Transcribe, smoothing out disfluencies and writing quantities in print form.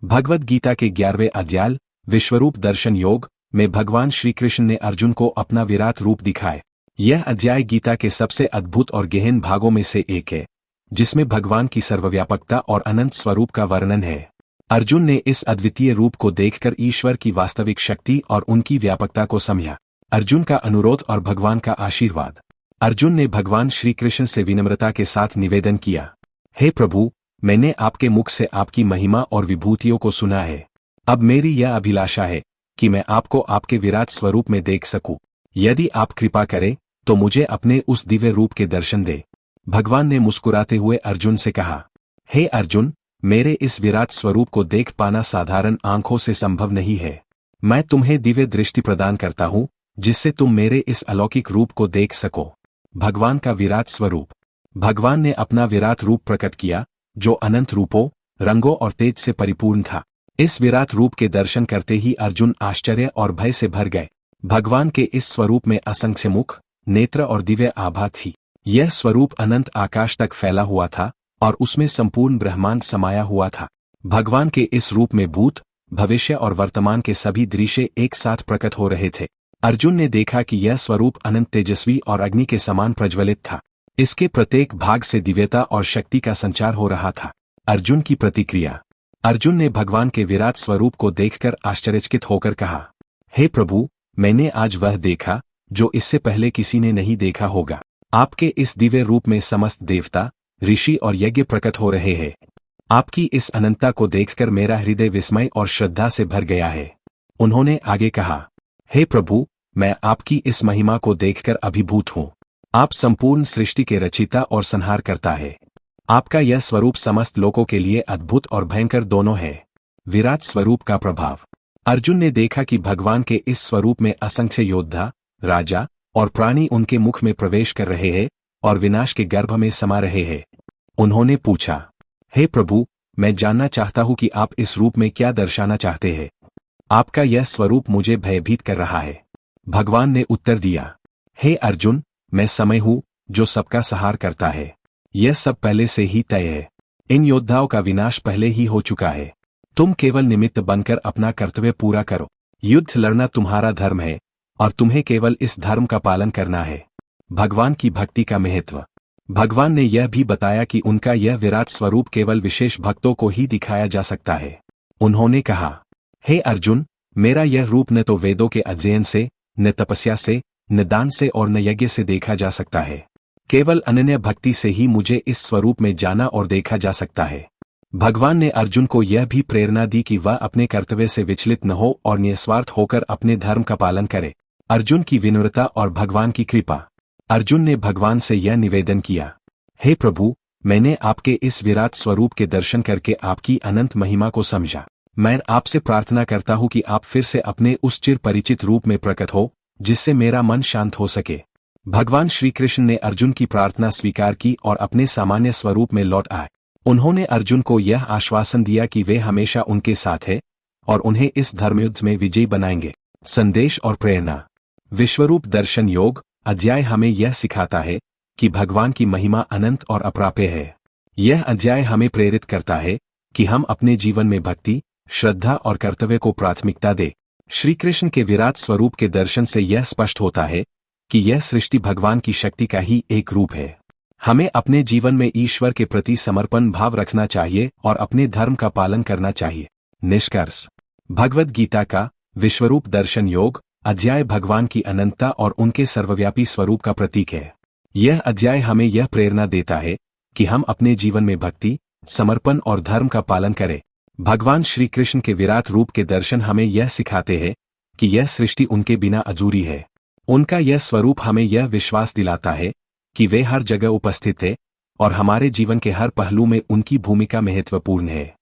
भगवद गीता के 11वें अध्याय विश्वरूप दर्शन योग में भगवान श्री कृष्ण ने अर्जुन को अपना विराट रूप दिखाए। यह अध्याय गीता के सबसे अद्भुत और गहन भागों में से एक है, जिसमें भगवान की सर्वव्यापकता और अनंत स्वरूप का वर्णन है। अर्जुन ने इस अद्वितीय रूप को देखकर ईश्वर की वास्तविक शक्ति और उनकी व्यापकता को समझा। अर्जुन का अनुरोध और भगवान का आशीर्वाद। अर्जुन ने भगवान श्री कृष्ण से विनम्रता के साथ निवेदन किया, हे प्रभु, मैंने आपके मुख से आपकी महिमा और विभूतियों को सुना है। अब मेरी यह अभिलाषा है कि मैं आपको आपके विराट स्वरूप में देख सकूं। यदि आप कृपा करें तो मुझे अपने उस दिव्य रूप के दर्शन दे। भगवान ने मुस्कुराते हुए अर्जुन से कहा, हे अर्जुन, मेरे इस विराट स्वरूप को देख पाना साधारण आंखों से संभव नहीं है। मैं तुम्हें दिव्य दृष्टि प्रदान करता हूं, जिससे तुम मेरे इस अलौकिक रूप को देख सको। भगवान का विराट स्वरूप। भगवान ने अपना विराट रूप प्रकट किया, जो अनंत रूपों, रंगों और तेज से परिपूर्ण था। इस विराट रूप के दर्शन करते ही अर्जुन आश्चर्य और भय से भर गए। भगवान के इस स्वरूप में असंख्य मुख, नेत्र और दिव्य आभा थी। यह स्वरूप अनंत आकाश तक फैला हुआ था और उसमें संपूर्ण ब्रह्मांड समाया हुआ था। भगवान के इस रूप में भूत, भविष्य और वर्तमान के सभी दृश्य एक साथ प्रकट हो रहे थे। अर्जुन ने देखा कि यह स्वरूप अनंत तेजस्वी और अग्नि के समान प्रज्वलित था। इसके प्रत्येक भाग से दिव्यता और शक्ति का संचार हो रहा था। अर्जुन की प्रतिक्रिया। अर्जुन ने भगवान के विराट स्वरूप को देखकर आश्चर्यचकित होकर कहा, हे प्रभु, मैंने आज वह देखा जो इससे पहले किसी ने नहीं देखा होगा। आपके इस दिव्य रूप में समस्त देवता, ऋषि और यज्ञ प्रकट हो रहे हैं। आपकी इस अनंतता को देखकर मेरा हृदय विस्मय और श्रद्धा से भर गया है। उन्होंने आगे कहा, हे प्रभु, मैं आपकी इस महिमा को देखकर अभिभूत हूँ। आप संपूर्ण सृष्टि के रचिता और संहार करता है। आपका यह स्वरूप समस्त लोगों के लिए अद्भुत और भयंकर दोनों है। विराट स्वरूप का प्रभाव। अर्जुन ने देखा कि भगवान के इस स्वरूप में असंख्य योद्धा, राजा और प्राणी उनके मुख में प्रवेश कर रहे हैं और विनाश के गर्भ में समा रहे हैं। उन्होंने पूछा, हे प्रभु, मैं जानना चाहता हूं कि आप इस रूप में क्या दर्शाना चाहते हैं। आपका यह स्वरूप मुझे भयभीत कर रहा है। भगवान ने उत्तर दिया, हे अर्जुन, मैं समय हूं जो सबका संहार करता है। यह सब पहले से ही तय है। इन योद्धाओं का विनाश पहले ही हो चुका है। तुम केवल निमित्त बनकर अपना कर्तव्य पूरा करो। युद्ध लड़ना तुम्हारा धर्म है और तुम्हें केवल इस धर्म का पालन करना है। भगवान की भक्ति का महत्व। भगवान ने यह भी बताया कि उनका यह विराट स्वरूप केवल विशेष भक्तों को ही दिखाया जा सकता है। उन्होंने कहा, हे अर्जुन, मेरा यह रूप न तो वेदों के अध्ययन से, न तपस्या से, न दान से और न यज्ञ से देखा जा सकता है। केवल अनन्य भक्ति से ही मुझे इस स्वरूप में जाना और देखा जा सकता है। भगवान ने अर्जुन को यह भी प्रेरणा दी कि वह अपने कर्तव्य से विचलित न हो और निस्वार्थ होकर अपने धर्म का पालन करे। अर्जुन की विनम्रता और भगवान की कृपा। अर्जुन ने भगवान से यह निवेदन किया, हे प्रभु, मैंने आपके इस विराट स्वरूप के दर्शन करके आपकी अनंत महिमा को समझा। मैं आपसे प्रार्थना करता हूं कि आप फिर से अपने उस चिर परिचित रूप में प्रकट हो, जिससे मेरा मन शांत हो सके। भगवान श्री कृष्ण ने अर्जुन की प्रार्थना स्वीकार की और अपने सामान्य स्वरूप में लौट आए। उन्होंने अर्जुन को यह आश्वासन दिया कि वे हमेशा उनके साथ हैं और उन्हें इस धर्मयुद्ध में विजयी बनाएंगे। संदेश और प्रेरणा। विश्वरूप दर्शन योग अध्याय हमें यह सिखाता है कि भगवान की महिमा अनंत और अप्राप्य है। यह अध्याय हमें प्रेरित करता है कि हम अपने जीवन में भक्ति, श्रद्धा और कर्तव्य को प्राथमिकता दें। श्री कृष्ण के विराट स्वरूप के दर्शन से यह स्पष्ट होता है कि यह सृष्टि भगवान की शक्ति का ही एक रूप है। हमें अपने जीवन में ईश्वर के प्रति समर्पण भाव रखना चाहिए और अपने धर्म का पालन करना चाहिए। निष्कर्ष। भगवद गीता का विश्वरूप दर्शन योग अध्याय भगवान की अनंतता और उनके सर्वव्यापी स्वरूप का प्रतीक है। यह अध्याय हमें यह प्रेरणा देता है कि हम अपने जीवन में भक्ति, समर्पण और धर्म का पालन करें। भगवान श्री कृष्ण के विराट रूप के दर्शन हमें यह सिखाते हैं कि यह सृष्टि उनके बिना अधूरी है। उनका यह स्वरूप हमें यह विश्वास दिलाता है कि वे हर जगह उपस्थित हैं और हमारे जीवन के हर पहलू में उनकी भूमिका महत्वपूर्ण है।